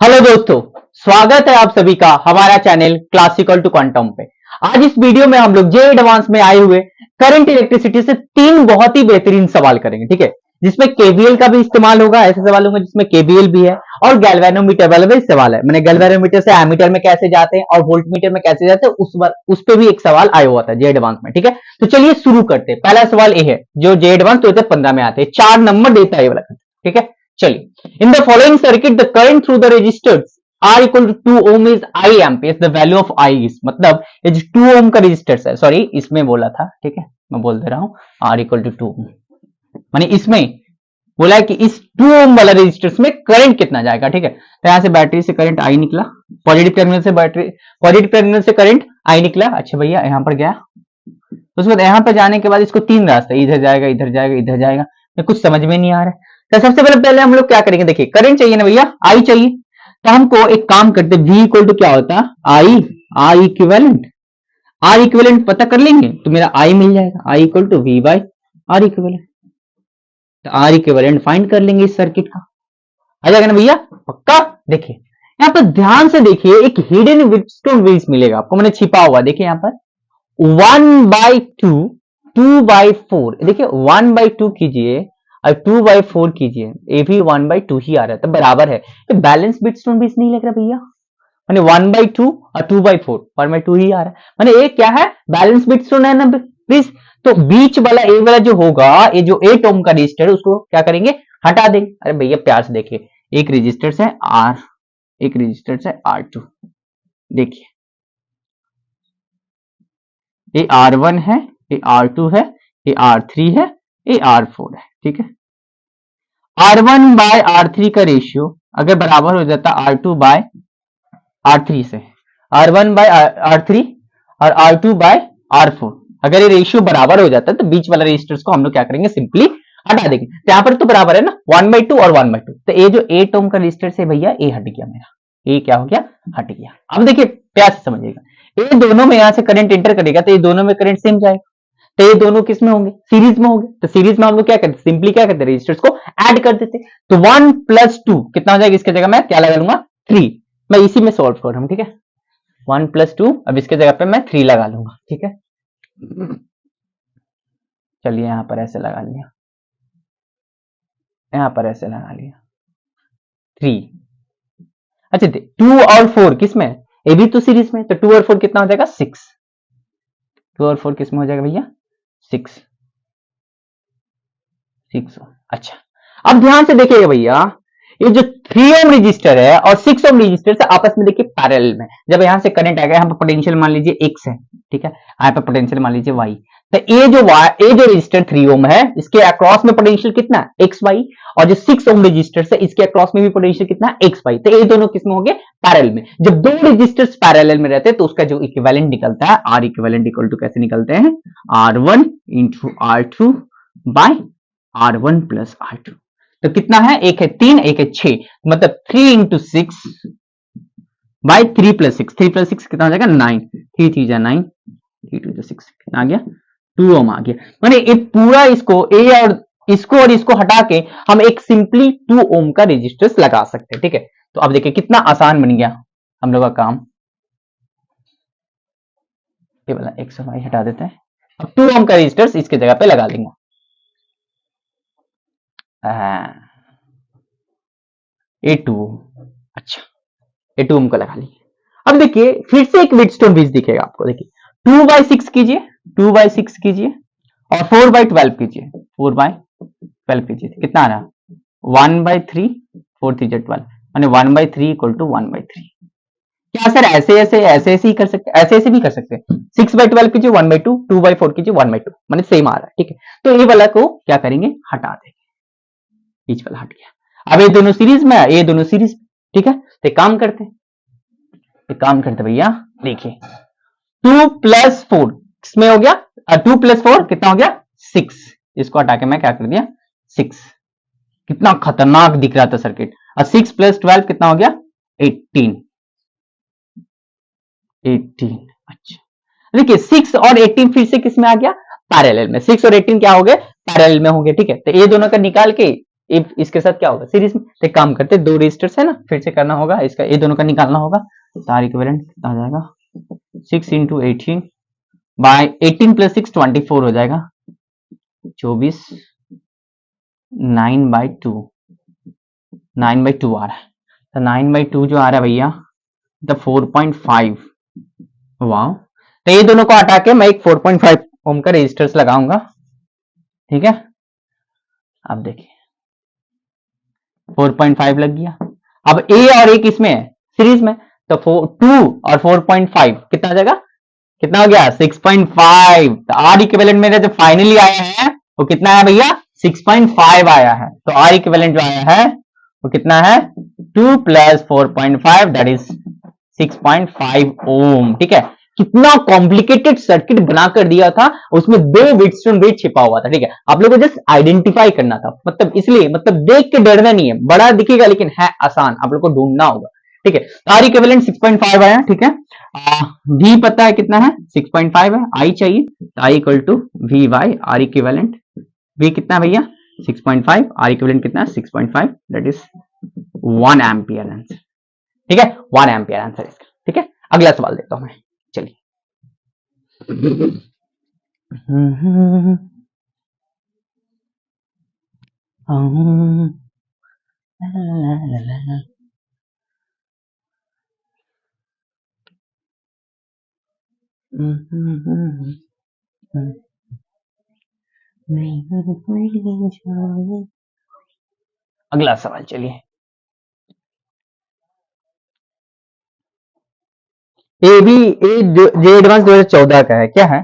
Hello दोस्तों, स्वागत है आप सभी का हमारा चैनल क्लासिकल टू क्वांटम पे। आज इस वीडियो में हम लोग जे एडवांस में आए हुए करंट इलेक्ट्रिसिटी से तीन बहुत ही बेहतरीन सवाल करेंगे, ठीक है, जिसमें केवीएल का भी इस्तेमाल होगा। ऐसे सवाल होंगे जिसमें केवीएल भी है और गैल्वेनोमीटर वाला भी सवाल है। मैंने गैल्वेनोमीटर से एमीटर में कैसे जाते हैं और वोल्टमीटर में कैसे जाते हैं उस पे भी एक सवाल आया हुआ था जे एडवांस में, ठीक है। तो चलिए शुरू करते हैं। पहला सवाल ये है जो जे एडवांस 2015 में आते हैं, 4 नंबर देता है ये वाला, ठीक है। चलिए, in the following circuit the current through the resistors R equal to 2 ohm is I ampere, the value of I is, मतलब ये जो 2 ओम का रेजिस्टर्स है, सॉरी इसमें बोला था, ठीक है, मैं बोल दे रहा हूं R इक्वल टू 2 ओम, माने इसमें बोला है कि इस 2 ओम वाला रेजिस्टर्स में करंट कितना जाएगा, ठीक है। तो यहां से बैटरी से करंट I निकला, पॉजिटिव टर्मिनल से पॉजिटिव टर्मिनल से करंट I निकला। अच्छा भैया यहां पर गया, उसके बाद यहां पर जाने के बाद इसको तीन रास्ते, इधर जाएगा, इधर जाएगा, इधर जाएगा, तो कुछ समझ में नहीं आ रहा है। तो सबसे पहले हम लोग क्या करेंगे, देखिए करंट चाहिए ना भैया, I चाहिए, तो हमको एक काम करते हैं, V इक्वल टू क्या होता है I इक्विवेलेंट, R इक्विवेलेंट पता कर लेंगे तो मेरा I मिल जाएगा, I equal to V by R equivalent. तो R इक्विवेलेंट फाइंड कर लेंगे इस सर्किट का, आ जाएगा ना भैया, पक्का। देखिए यहाँ पर ध्यान से देखिए, एक हिडन व्हीटस्टोन ब्रिज मिलेगा आपको, मैंने छिपा हुआ, देखिए यहाँ पर 1/2 2/4, देखिए 1/2 कीजिए और 2/4 कीजिए, ये भी 1/2 ही आ रहा है, तो बराबर है। ये बैलेंस व्हीटस्टोन ब्रिज नहीं लग रहा भैया, माने 1/2 और 2/4 1/2 ही आ रहा है, माने ये क्या है, बैलेंस व्हीटस्टोन है ना ब्रिज। तो बीच वाला ए वाला जो होगा, ये जो 8 ओम का रजिस्टर है उसको क्या करेंगे, हटा देंगे। अरे भैया प्यार से देखिए, एक रजिस्टर से R, एक रजिस्टर से R2, देखिए ये R1 है, ये R2 है, ये R3 है, ये R4 है, ठीक है। R1 बाय R3 का रेशियो अगर बराबर हो जाता R2 बाय R3 से, R1 बाय R3 और R2 बाय R4, अगर ये रेशियो बराबर हो जाता है तो बीच वाला रेजिस्टर्स को हम लोग क्या करेंगे, सिंपली हटा देंगे। तो यहाँ पर तो बराबर है ना, 1/2 और 1/2, तो ये जो 8 ओम का रेजिस्टर है भैया, ये हट गया मेरा, ये क्या हो गया, हट गया। अब देखिए प्यार से समझिएगा, ये दोनों में यहां से करंट एंटर करेगा तो ये दोनों में करंट सेम जाएगा, तो ये दोनों किस में होंगे, सीरीज में होंगे। तो सीरीज में हम लोग क्या करते, सिंपली क्या करते, रजिस्टर्स को ऐड कर देते। तो 1 + 2 कितना हो जाएगा, इसके जगह मैं क्या लगा लूंगा, 3। मैं इसी में सॉल्व कर रहा हूं, ठीक है। 1 + 2, अब इसके जगह पे मैं 3 लगा लूंगा, ठीक है। चलिए यहां पर ऐसे लगा लिया, यहां पर ऐसे लगा लिया 3। अच्छा 2 और 4 किस में, ये भी तो सीरीज में, तो 2 और 4 कितना हो जाएगा, 6। 2 और 4 किस में हो जाएगा भैया, 6। अच्छा अब ध्यान से देखिएगा भैया, ये जो 3 ओम रजिस्टर है और 6 ओम रजिस्टर से आपस में देखिए पैरेलल में, जब यहां से करंट आएगा, यहाँ पर पोटेंशियल मान लीजिए x है, ठीक है, यहाँ पर पोटेंशियल मान लीजिए y, तो ये जो रजिस्टर 3 ओम है, इसके अक्रॉस में पोटेंशियल कितना है, xy, और जो 6 ओम रजिस्टर है इसके अक्रॉस में भी पोटेंशियल कितना है, xy। तो ये दोनों किसमें होंगे, पैरेलल में। जब दो रजिस्टर्स पैरेलल में रहते हैं तो उसका जो इक्विवेलेंट निकलता है, R इक्विवेलेंट इक्वल टू कैसे निकलते हैं, R1 × R2 bye R1 + R2। तो कितना है, एक है 3, एक है 6, मतलब 3 × 6 बाय 3 + 6, 3 + 6 कितना हो जाएगा, 9, 3 3 जा 9, 3 2 6 कितना आ गया, 2 ओम आ गया। माने ये पूरा इसको और इसको हटा के हम एक सिंपली 2 ओम का रेजिस्टेंस लगा सकते हैं, ठीक है। तो अब देखिए कितना आसान बन गया हम लोग का काम। ये वाला x और y हटा देते हैं, अब 2 ओम का रेजिस्टेंस इसके जगह पे लगा लेंगे। A2, अच्छा A2 ओम को लगा लीजिए। अब देखिए फिर से एक व्हीटस्टोन ब्रिज दिखेगा आपको, देखिए 2/6 कीजिए, 2/6 कीजिए और 4/12 कीजिए, 4/12 कीजिए, कितना आ रहा, 1/3, 4 3 12, माने 1/3 = 1/3। क्या सर ऐसे ही कर सकते, ऐसे भी कर सकते हैं, 6/12 कीजिए 1/2, 2/4 कीजिए 1/2, माने सेम आ रहा है, ठीक है। तो ये वाला को क्या करेंगे, हटा देंगे, बीच वाला हट गया। अब ये दोनों सीरीज में है, ये दोनों सीरीज, ठीक है। तो काम करते भैया, देखिए 2 + 4 किसमें हो गया, 2 + 4 कितना हो गया, 6। इसको हटा के मैं क्या कर दिया, 6। कितना खतरनाक दिख रहा था सर्किट। और 6 + 12 कितना हो गया, 18। अच्छा देखिए 6 और 18 फिर से किसमें आ गया, पैरेलल में। 6 और 18 क्या हो गए, पैरेलल में होंगे, ठीक है। तो ये दोनों का निकाल के इफ इसके साथ क्या होगा सीरीज में, तो एक काम करते, दो रेजिस्टर्स है ना, फिर से करना होगा इसका, ये दोनों का निकालना होगा, तो आर इक्विवेलेंट कितना आ जाएगा 6 इंटू 18 बाय 18 प्लस 6 24 हो जाएगा 24 9/2 9/2 आ रहा है, तो 9/2 जो आ रहा है भैया तो 4.5। वाह, तो ये दोनों को हटा के मैं एक 4.5 ओम का रेजिस्टर्स लगाऊंगा, ठीक है। अब देखिए 4.5 लग गया, अब ए और एक इसमें है सीरीज में, तो 2 और 4.5 कितना आ जाएगा, कितना हो गया 6.5। तो आर इक्विवेलेंट मेरा जो फाइनली आया है वो कितना है भैया 6.5 आया है, तो आर इक्विवेलेंट जो आया है वो कितना है 2 प्लस 4.5 दैट इज 6.5 ओम, ठीक है। कितना कॉम्प्लिकेटेड सर्किट बनाकर दिया था, उसमें दो व्हीटस्टोन ब्रिज छिपा हुआ था, ठीक है। आप लोगों को जस्ट आइडेंटिफाई करना था, मतलब इसलिए, मतलब देख के डरना नहीं है, बड़ा दिखेगा लेकिन है आसान, आप लोग को ढूंढना होगा, ठीक है। आर इक्विवेलेंट 6.5 आया, ठीक है। V पता है कितना है 6.5 है, I चाहिए, I equal to V by R equivalent. V कितना है भैया 6.5, आर इक्विवेलेंट कितना है 6.5 दैट इज 1 एम्पियर आंसर, ठीक है। 1 एम्पियर आंसर इसका, ठीक है। अगला सवाल देता हूं मैं, चलिए। अगला सवाल चलिए। ए बी जे एडवांस 2014 का है, क्या है,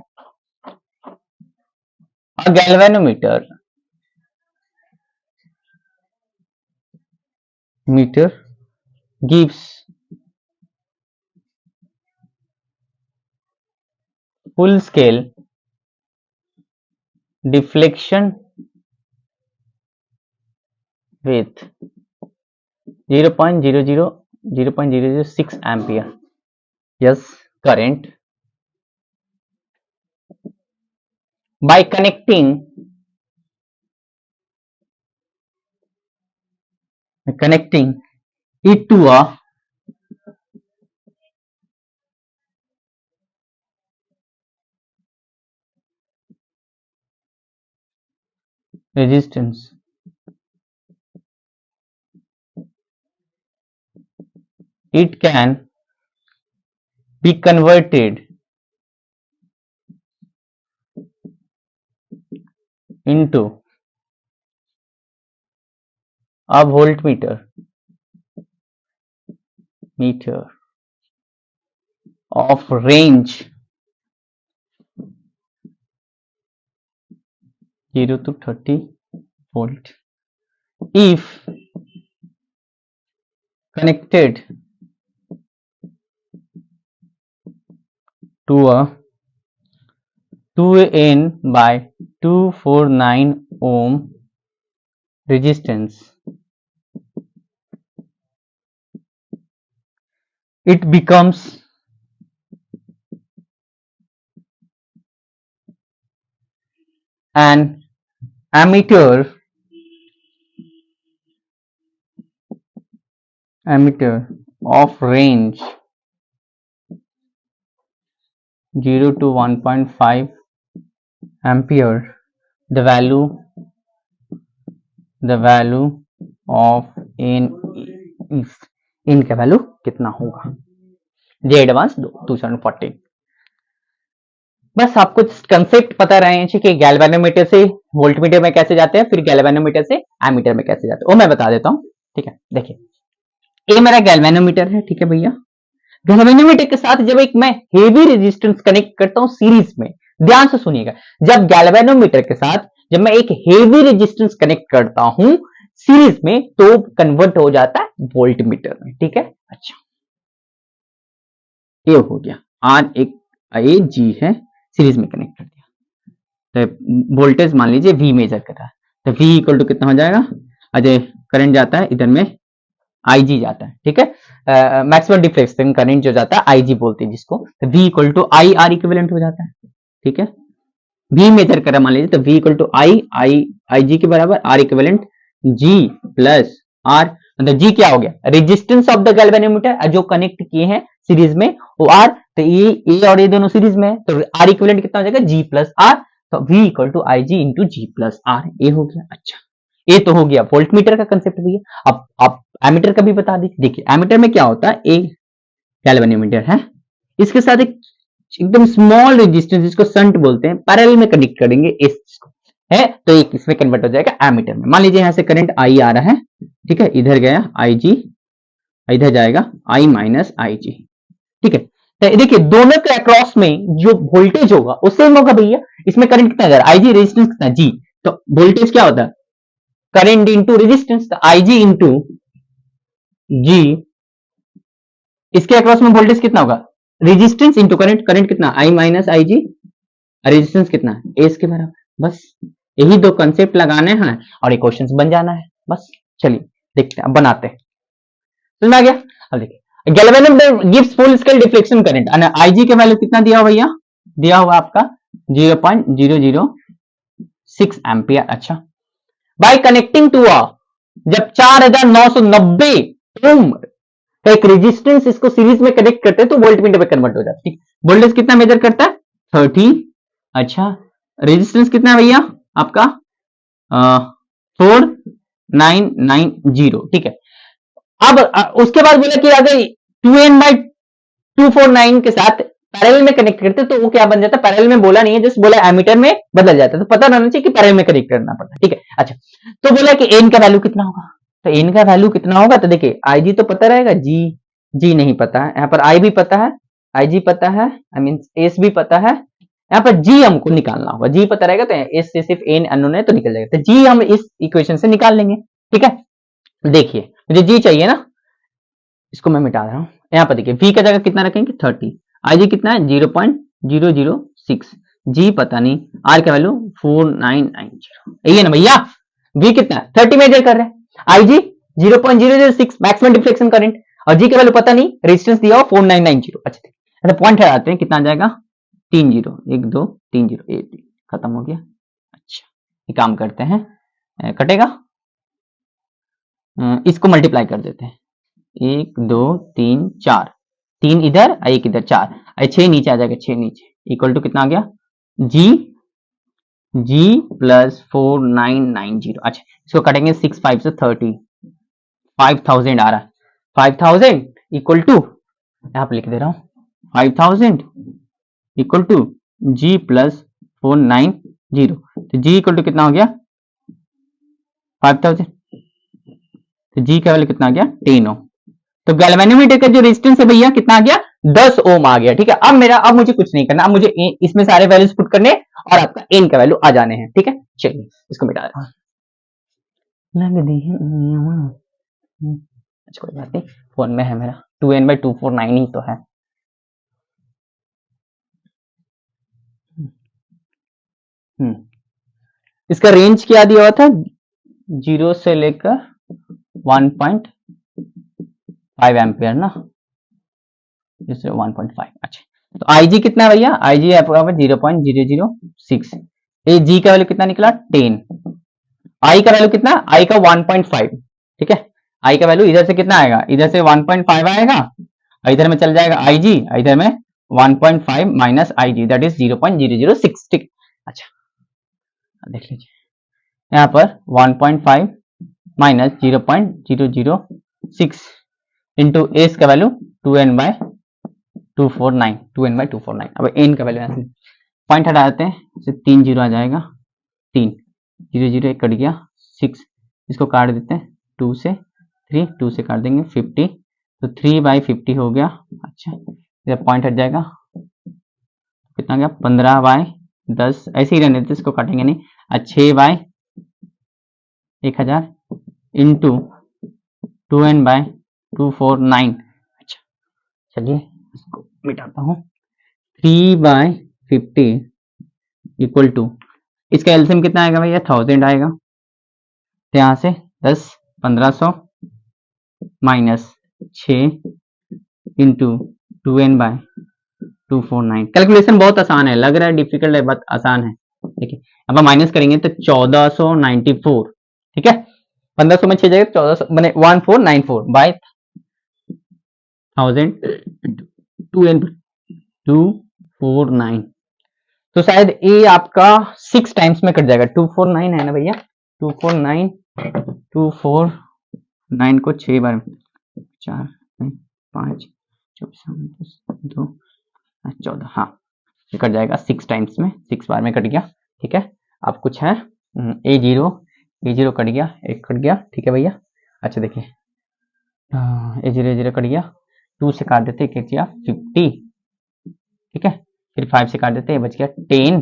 galvanometer meter gives full scale deflection with 0.006 ampere yes current by connecting it to a resistance. It can be converted into a voltmeter of range 0 to 30 volt if connected to a 2n by 249 ohm resistance. It becomes an ammeter of range 0 to 1.5 ampere. The value of n is, n का value कितना होगा, जे advance 2014। बस आपको concept पता रहे कि galvanometer से voltmeter में कैसे जाते हैं, फिर गैल्वेनोमीटर से एमीटर में कैसे जाते हैं, वो मैं बता देता हूं, ठीक है। देखिए ये मेरा गैल्वेनोमीटर है, ठीक है भैया। गैल्वेनोमीटर के साथ जब एक मैं हेवी रेजिस्टेंस कनेक्ट करता हूं सीरीज में, ध्यान से सुनिएगा, जब गैल्वेनोमीटर के साथ जब मैं एक हेवी रेजिस्टेंस कनेक्ट करता हूं सीरीज में, तो कन्वर्ट हो जाता है वोल्टमीटर में, ठीक है। अच्छा ये हो गया, आर एक ए जी है, सीरीज में कनेक्ट कर दिया, तो वोल्टेज मान लीजिए वी मेजर कर रहा है, तो वी इक्वल टू कितना हो जाएगा, अजय करंट जाता है इधर में आईजी जाता है, ठीक है। मैक्सिमम डिफ्लेक्शन करंट जो जाता है आईजी बोलते हैं जिसको, तो V equal to I R equivalent हो जाता है, ठीक है। वी मेजर करा मान लीजिए, तो V equal to I G के बराबर, R equivalent G plus R, मतलब G क्या हो गया, रेजिस्टेंस ऑफ द गैल्वेनोमीटर जो कनेक्ट किए हैं सीरीज में वो R, तो ये A और ये दोनों सीरीज में है, तो R इक्विवेलेंट कितना हो जाएगा G प्लस R, तो V equal to I G into G plus R, ए हो गया। अच्छा, ये तो हो गया वोल्ट मीटर का कंसेप्ट भैया। अब आप एमीटर का भी बता दीजिए। देखिए एमीटर में क्या होता है, एक गैल्वेनोमीटर है, इसके साथ एक एकदम स्मॉल रेजिस्टेंस जिसको संट बोलते हैं पैरेलल में कनेक्ट करेंगे इस है, तो एक इसमें कन्वर्ट हो जाएगा एमीटर में। मान लीजिए यहां से करंट आई आ रहा है, ठीक है, इधर गया आई जी, इधर जाएगा आई माइनस आई जी, ठीक है। तो देखिए दोनों के अक्रॉस में जो वोल्टेज होगा वो सेम होगा भैया। इसमें करंट कितना है, आई जी, रेजिस्टेंस कितना जी, तो वोल्टेज क्या होता है, करंट इंटू रेजिस्टेंस, तो आई जी इंटू जी, इसके अक्रॉस में वोल्टेज कितना होगा, रेजिस्टेंस इंटू करंट, करंट कितना आई माइनस आई जी, रेजिस्टेंस कितना है ए इसके बराबर। बस यही दो कंसेप्ट लगाने हैं और ये क्वेश्चंस बन जाना है बस। चलिए देखते हैं, अब बनाते हैं, समझ में आ गया। अब देखिए galvanometer gives full scale deflection current, IG के वैल्यू कितना दिया हुआ भैया, दिया हुआ आपका 0.006 एम्पियर। अच्छा, बाय कनेक्टिंग टू अ, जब 4990 ओम का एक रेजिस्टेंस इसको सीरीज में कनेक्ट करते हैं तो वोल्ट मीटर में कन्वर्ट हो जाता है। वोल्टेज कितना मेजर करता है 30। अच्छा, रेजिस्टेंस कितना है भैया आपका 4990, ठीक है। अब उसके बाद बोला कि अगर 2n/249 के साथ पैरेलल में कनेक्ट करते तो वो क्या बन जाता है, पैरेलल में बोला नहीं है, जस्ट बोला एमीटर में बदल जाता है, तो पता रहना चाहिए कि पैरेलल में कनेक्ट करना पड़ता है, ठीक है। अच्छा, तो बोला कि एन का वैल्यू कितना होगा, तो एन का वैल्यू कितना होगा, तो देखिए आई जी तो पता रहेगा, जी जी नहीं पता है, यहाँ पर आई भी पता है, आई जी पता है, आई मीन एस भी पता है, यहाँ पर जी हमको निकालना होगा, जी पता रहेगा तो एस से सिर्फ एन अननोन है तो निकल जाएगा, तो जी हम इस इक्वेशन से निकाल लेंगे, ठीक है। देखिए मुझे जी चाहिए ना, इसको मैं मिटा रहा हूं, यहाँ पर देखिए v का जगह कितना रखेंगे 30, आई जी कितना है 0.006, जी पता नहीं, आर का वैल्यू 4990, यही है ना भैया। v कितना है 30 मेजर कर रहे हैं, आई जी 0.006 मैक्सिमम डिफ्लेक्शन करंट, और जी का वैल्यू पता नहीं, रेजिस्टेंस दिया हुआ 4990। अच्छा अच्छा, पॉइंट हटाते हैं, कितना आ जाएगा 30, 1 2 3 0, ये खत्म हो गया। अच्छा, ये काम करते हैं, कटेगा, इसको मल्टीप्लाई कर देते हैं, 1 2 3 4, 3 इधर, एक इधर, 4, 6 नीचे आ जाएगा, 6 नीचे इक्वल टू कितना आ गया जी, जी प्लस 4990। अच्छा, इसको कटेंगे 6 5 से 30, 5000 आ रहा है, 5000 इक्वल टू, यहां पर लिख दे रहा हूं 5000 इक्वल टू जी प्लस 490, तो जी इक्वल टू कितना हो गया 5000, तो जी का वैल्यू कितना आ गया 10 ओम। तो गैल्वेनोमीटर का जो रेजिस्टेंस है भैया कितना आ गया 10 ओम आ गया, ठीक है। अब मुझे कुछ नहीं करना, अब मुझे इसमें सारे वैल्यूज पुट करने और आपका एन का वैल्यू आ जाने हैं, ठीक है। चलिए इसको मिटा रहा हूं, अच्छा कोई बात नहीं, फोन में है मेरा 2n/249 ही तो है। इसका रेंज क्या दिया हुआ था, 0 से लेकर 1.5 एम्पियर ना, जैसे 1.5। अच्छा, तो आई जी कितना है भैया, आई जी आपका 0.006, ये जी का वैल्यू कितना निकला 10, आई का वैल्यू कितना, आई का 1.5, ठीक है। आई का वैल्यू इधर से कितना आएगा, इधर से 1.5 आएगा, और इधर में चल जाएगा आई जी, इधर में 1.5 minus I G that is 0.006, ठीक। अच्छा देख लीजिए, यहाँ पर 1.5 माइनस 0.006 इंटू एस का वैल्यू 2n/249, 2n/249। अब एन का वैल्यू ऐसे पॉइंट हटा देते हैं, 3 0 आ जाएगा, 3 0 0 एक कट गया, 6 इसको काट देते हैं, 2 से 3, 2 से काट देंगे 50, तो 3/50 हो गया। अच्छा, इधर पॉइंट हट जाएगा, कितना गया 15/10, ऐसे ही रहने देते, इसको काटेंगे नहीं, 6/1000 इंटू 2n/249। अच्छा चलिए इसको मिटाता हूं, 3/50 इक्वल टू, इसका एलसीएम कितना आएगा भैया 1000 आएगा, तो यहां से 10 1500 माइनस 6 इंटू 2n/249। कैलकुलेशन बहुत आसान है, लग रहा है डिफिकल्ट है, बहुत आसान है। देखिए अब हम माइनस करेंगे तो 1494, ठीक है। 1500 में 6 जाएगा 1400 मैंने 1494 बाय 1000 249 तो शायद ए आपका 6 टाइम्स में कट जाएगा। 249 है ना भैया, 249 249 को 6 बार 4 5 24 2 14 हाँ कट जाएगा 6 टाइम्स में, 6 बार में कट गया। ठीक है, अब कुछ है ए जीरो कट गया, एक कट गया। ठीक है भैया, अच्छा देखिए ए जीरो कट गया, 2 से काट देते एक 50। ठीक है, फिर 5 से काट देते बच गया 10,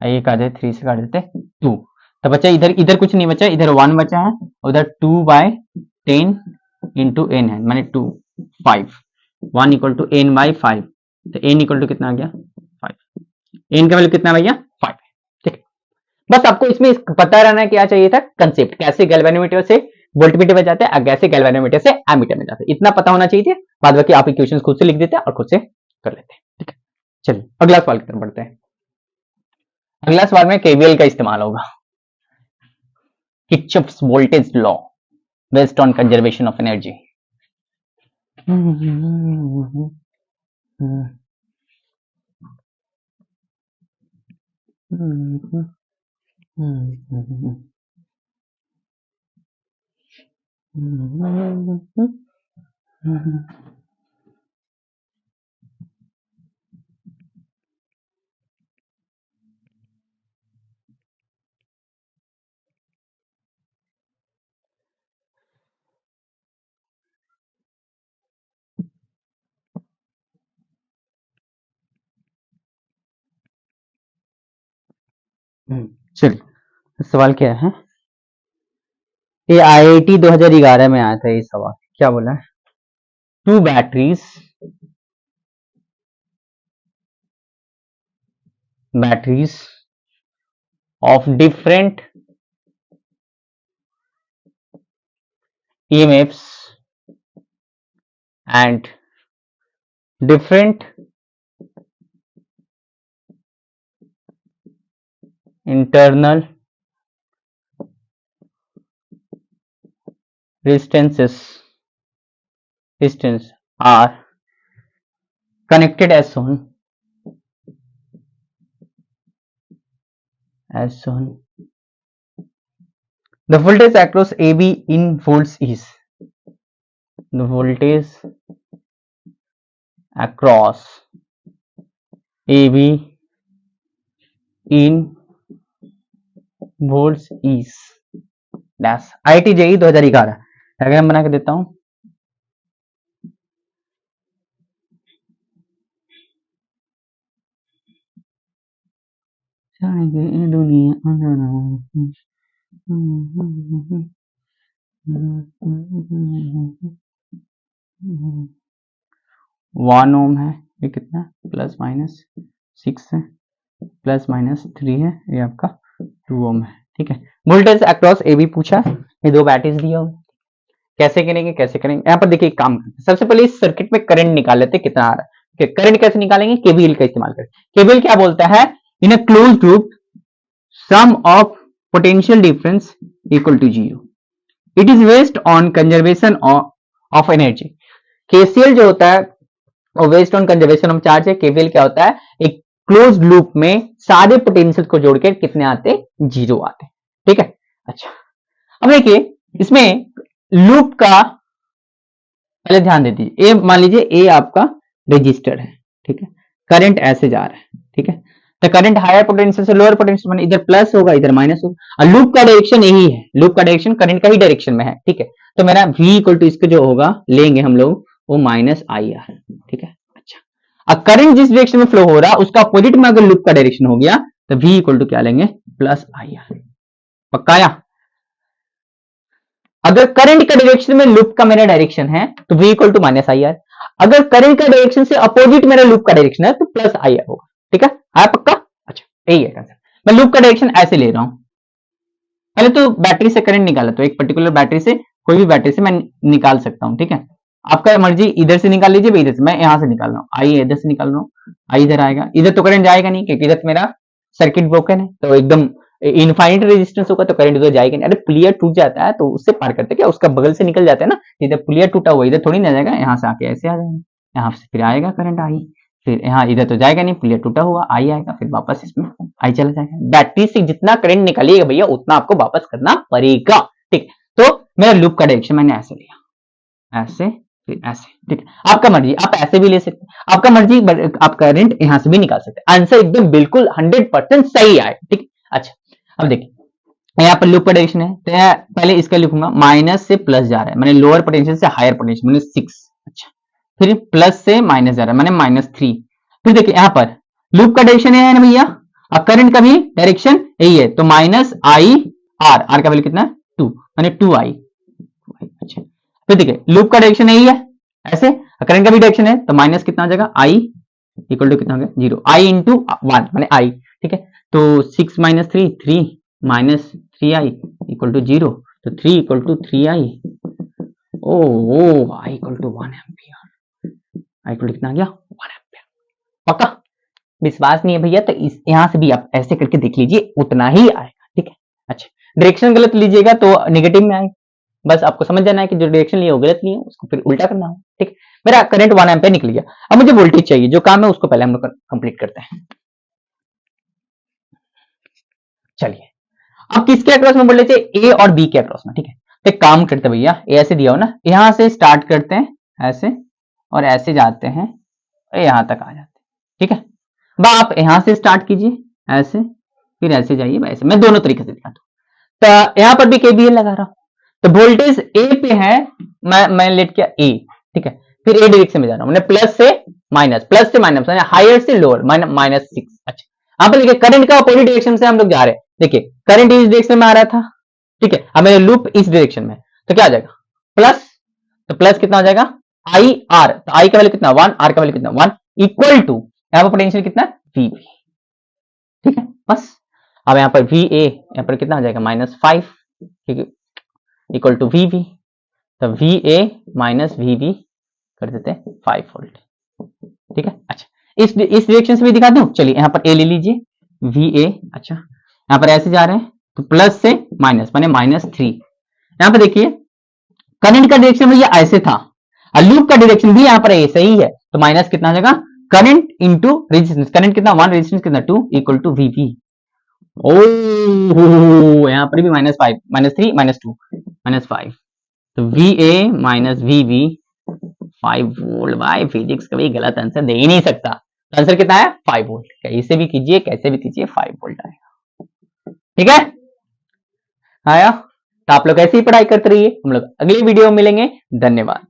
ये काट देते 3 से काट देते 2, तो बचा इधर कुछ नहीं बचा, इधर 1 बचा है, उधर 2/10 इंटू n है माने 2 5 1 इक्वल टू n बाई 5, तो n इक्वल टू कितना आ गया 5, n का वैल्यू कितना भैया 5। ठीक है, बस आपको इसमें पता रहना क्या चाहिए था कंसेप्ट, कैसे गैल्वेनोमीटर से वोल्टमीटर में जाते हैं, कैसे गैल्वेनोमीटर से एमीटर में जाते हैं, इतना पता होना चाहिए। बाद बाकी आप इक्वेशंस खुद से लिख देते हैं और खुद से कर लेते हैं। ठीक है, चलिए अगला सवाल की तरफ बढ़ते हैं। अगला सवाल में केवीएल का इस्तेमाल होगा, Kirchhoff's voltage law based on conservation of energy. चलिए सवाल क्या है, ये IIT 2011 में आया था ये सवाल। क्या बोला है, 2 batteries of different EMFs and different internal resistance are connected as shown. The voltage across AB in volts is, the voltage across AB in volts is dash। IIT JEE 2011 diagram बना के देता हूं। दुनिया 1 ओम है, ये कितना प्लस माइनस 6 है, plus minus 3 है, ये आपका 2 ओम है। ठीक है, वोल्टेज अक्रॉस ए बी पूछा, ये 2 बैटरीज दिया हुआ, कैसे करेंगे यहाँ पर देखिए काम करते हैं। सबसे पहले इस सर्किट में करंट निकाल लेते कितना आ रहा है। करंट कैसे निकालेंगे, केवीएल का इस्तेमाल करके। केवीएल क्या बोलता है, in a closed loop sum of potential difference equal to 0, it is based on conservation of energy. KCL जो होता है और based on conservation of charge है। केवीएल क्या होता है, एक क्लोज्ड लूप में सारे पोटेंशियल को जोड़ के कितने आते, 0 आते। ठीक है, अच्छा अब देखिए इसमें लूप का पहले ध्यान दे दीजिए, ए मान लीजिए ए आपका रजिस्टर है। ठीक है, करंट ऐसे जा रहा है। ठीक है, तो करंट हायर पोटेंशियल से लोअर पोटेंशियल माने इधर प्लस होगा इधर माइनस होगा, और लूप का डायरेक्शन यही है, लूप का डायरेक्शन करंट का ही डायरेक्शन में है। ठीक है, तो मेरा V इक्वल टू इसका जो होगा लेंगे हम लोग वो माइनस IR। ठीक है, अच्छा अब करंट जिस डायरेक्शन में फ्लो हो रहा है उसका अपोजिट में अगर लूप का डायरेक्शन हो गया तो V इक्वल टू क्या लेंगे प्लस IR। पक्काया, अगर करंट का डायरेक्शन में लूप का मेरा डायरेक्शन है तो V equal to minus IR, अगर करंट का डायरेक्शन से अपोजिट मेरा लूप का डायरेक्शन है तो प्लस IR होगा। ठीक है, आया पक्का। अच्छा यही है कंसेप्ट, मैं लूप का डायरेक्शन ऐसे ले रहा हूं। पहले तो बैटरी से करंट निकाला, तो एक पर्टिकुलर बैटरी से कोई भी बैटरी से मैं निकाल सकता हूं। ठीक है, आपका मर्जी इधर से निकाल लीजिए, इधर से, मैं यहां से निकाल रहा हूं, आई इधर से निकाल रहा हूं, आई इधर आएगा, इधर तो करंट जाएगा नहीं क्योंकि इधर मेरा सर्किट ब्रोकन है, तो एकदम इनफाइनाइट रेजिस्टेंस होगा तो करंट उधर जाएगा नहीं। अरे पुलिया टूट जाता है तो उससे पार करते क्या, उसका बगल से निकल जाता है ना। इधर पुलिया टूटा हुआ इधर थोड़ी ना जाएगा, यहाँ से आके ऐसे आ जाएगा, यहाँ से फिर आएगा करंट आई, फिर यहाँ इधर तो जाएगा नहीं, पुलिया टूटा हुआ आई आएगा, फिर वापस इसमें आई चला जाएगा। बैटरी से जितना करंट निकलेगा भैया उतना आपको वापस करना पड़ेगा। ठीक, तो मेरा लूप का डायरेक्शन मैंने ऐसे लिया, ऐसे फिर ऐसे। ठीक है, आपका मर्जी, आप ऐसे भी ले सकते हैं, आपका मर्जी, आप करंट यहां से भी निकाल सकते हैं। आंसर एकदम बिल्कुल 100% सही आए। ठीक, अच्छा अब देखिए यहाँ पर लूप का डायरेक्शन है, तो पहले इसका लिखूंगा, माइनस से प्लस जा रहा है, मैंने लोअर पोटेंशियल से हायर पोटेंशियल, मैंने 6। अच्छा, फिर प्लस से माइनस जा रहा है, मैंने -3। फिर देखिए यहाँ पर लूप का डायरेक्शन है ना भैया, और करंट का भी डायरेक्शन यही है, तो -IR, आर का वैल्यू कितना है 2, मैंने 2I। अच्छा, फिर देखिए लूप का डायरेक्शन यही है ऐसे, करंट का भी डायरेक्शन है, तो माइनस कितना हो जाएगा I इक्वल टू कितना हो गया 0, I इंटू 1 मैंने I। ठीक है, तो 6 - 3 3 -3I इक्वल टू 0, तो 3 इक्वल टू 3I। ओ I equal to 1 ampere, I equal to कितना आ गया 1 एम्पियर। पक्का विश्वास नहीं है भैया तो इस यहां से भी आप ऐसे करके देख लीजिए, उतना ही आएगा। ठीक है, अच्छा डायरेक्शन गलत लीजिएगा तो नेगेटिव में आएगा, बस आपको समझ जाना है कि जो डायरेक्शन लिए वो गलत लिए, उसको फिर उल्टा करना हो। ठीक, मेरा करंट 1 एम्पियर निकल गया। अब मुझे वोल्टेज चाहिए, जो काम है उसको पहले हम लोग कंप्लीट करते हैं। चलिए, अब किसके अक्रॉस में वोल्टेज चाहिए, ए और बी के अक्रॉस में। ठीक है, तो एक काम करते भैया, ए ऐसे दिया हो ना, यहां से स्टार्ट करते हैं ऐसे, और ऐसे जाते हैं यहां तक आ जाते हैं। ठीक है, अब आप यहां से स्टार्ट कीजिए ऐसे, फिर ऐसे जाइए, ऐसे मैं दोनों तरीके से दिखाता हूं। तो यहां पर भी केबीएल लगा रहा हूं, तो वोल्टेज ए पे है, मैं लेट किया ए। ठीक है, फिर ए डायरेक्शन में जा रहा हूं, मैंने प्लस से माइनस, हायर से लोअर, -6। अच्छा, यहां पर देखिए करंट का अपोजिट डायरेक्शन से हम लोग जा रहे हैं। देखिए करंट इस डायरेक्शन में आ रहा था, ठीक है, अब मेरे लूप इस डायरेक्शन में, तो क्या आ जाएगा प्लस, तो प्लस कितना हो जाएगा आई आर, तो आई का वैल्यू कितना 1, आर का वैल्यू कितना 1, इक्वल टू यहां पर पोटेंशियल कितना वीवी। ठीक है, बस अब यहां पर वी ए यहां पर कितना हो जाएगा -5, ठीक है, इक्वल टू वीवी, तो वी ए माइनस वीवी कर देते हैं 5 वोल्ट। ठीक है, अच्छा इस डायरेक्शन से भी दिखा दूं, चलिए यहां पर ए ले लीजिए, वी ए। अच्छा, यहां पर ऐसे जा रहे हैं, तो प्लस से माइनस माने -3। यहां पर देखिए करंट का डायरेक्शन भैया ऐसे था, और लूप का डायरेक्शन भी यहां पर ऐसे ही है, तो माइनस कितना हो जाएगा करंट इंटू रेजिस्टेंस, करंट कितना 1, रेजिस्टेंस कितना 2, इक्वल टू वीवी। ओ यहां पर भी -5 -3 -2 -5, तो V A minus V V 5 volt. भाई फिजिक्स कभी गलत आंसर दे ही नहीं सकता, तो आंसर कितना है 5 वोल्ट। कैसे भी कीजिए, कैसे भी कीजिए 5 वोल्ट आएगा। ठीक है, आया, तो आप लोग ऐसे ही पढ़ाई करते रहिए, हम लोग अगली वीडियो में मिलेंगे। धन्यवाद।